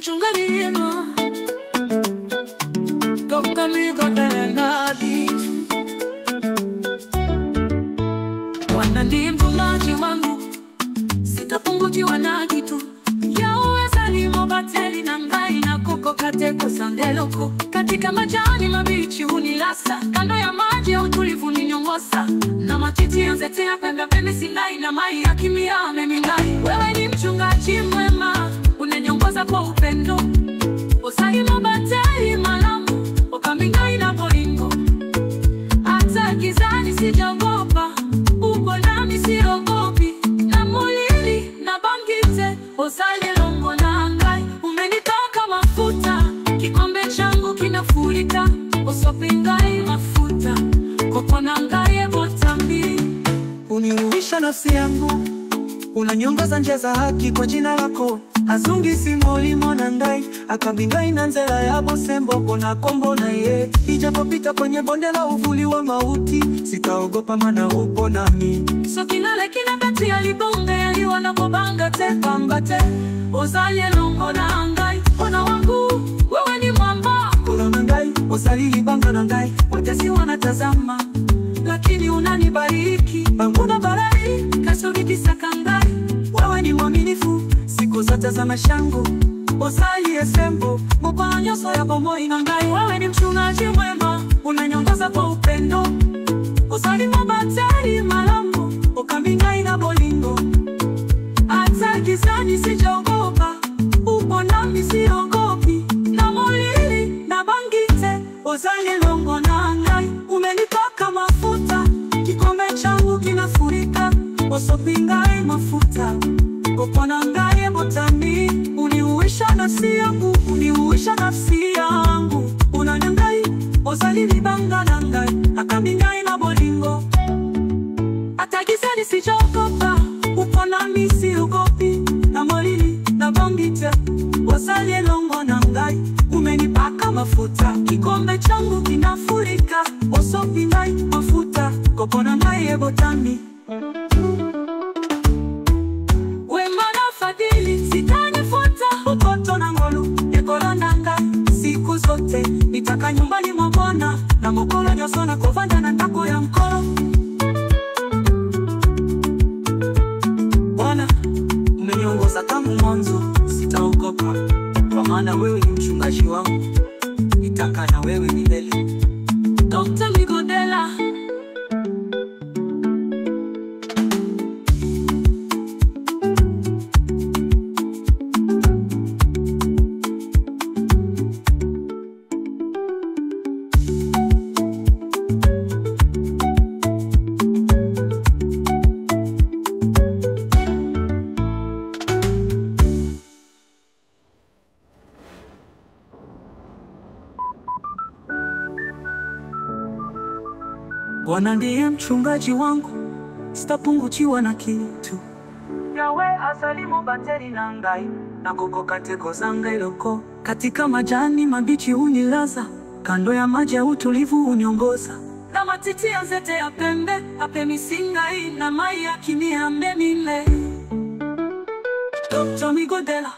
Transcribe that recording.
mchungaji Dr. Migodela Bwana ndiye mchungaji wangu, sitapungukiwa na kitu. Yaweza limo bateli na ngai na koko kateko sandeloko. Katika majani mabichi hunilasa, kando ya maji ya utulivu ninyongosa. Na matiti yanzetea pembe pembe sinai na mai ya kimia amemingai. Wewe ni mchungaji mwema, unanyongoza kwa upendo. Osalimo bateli malamu, okamingai na bolingo. Hata gizani sijaogopa, uko nami siogopi. Na mulili na bangite, osali longo na ngai. Umenitoka mafuta, kikombe changu kinafurika. Osopingai mafuta, koko na ngai botambi. Uniuisha nafsi yangu, unanyongoza njia za haki kwa jina lako. Azungi simolimo na ngai, akabingai na nzela ya bosembo kona kombo na ye. Ijapopita kwenye bonde la uvuli wa mauti, sitaogopa maana upo nami. So kinale kinabeti alibonga yaliwa na kobanga te pambate. Ozalie longo na ngai, ona wangu, wewe ni mwamba. Kuna na ngai, ozali banga na ngai, watesi wanatazama, lakini unanibariki. Banguna barai, kasogiti sakangai, wewe ni mwaminifu siku zote za mashangu. Ozali esembo, mupana nyoso ya bomoi na ngai. Wewe ni mchungaji mwema, unanyongoza kwa upendo. Ozali mabateri malamu, okamingai na bolingo. Hata gizani sijaogopa, upo nami siogopi. Na mulili na bangite, ozali longo na ngai. Umenipaka mafuta, kikombe changu kinafurika. Osopingai mafuta, koko na ngai botambi. Uniuisha nafsi yangu, uniuisha nafsi yangu. Unanyangai, ozali libanga na ngai, akamingai na bolingo. Hata gizani sijaogopa, upo nami siogopi. Na mulili na bangite, ozali longo na ngai. Umenipaka mafuta, kikombe changu kinafurika. Osopingai mafuta, koko na ngai botambi. wema na fadhili sitanifuata, ukoto na ngolu yekola na ngai. Siku zote nitaka nyumbani mwa Bwana, na mokolo nyoso na kovanda na ndako ya mkolo. Bwana, umeniongoza tangu mwanzo, sitaogopa, kwa maana wewe ni mchungaji wangu. Nitaka na wewe milele. Dr. Migodela. Bwana ndiye mchungaji wangu, sitapungukiwa na kitu. Yawe azalimo bateri na ngai, na koko kateko zangai loko. Katika majani mabichi hunilaza, kando ya maji ya utulivu uniongoza. Na matiti yanzete ya pembe, ape misingai na mai ya kimia mbemile. Dr. Migodela.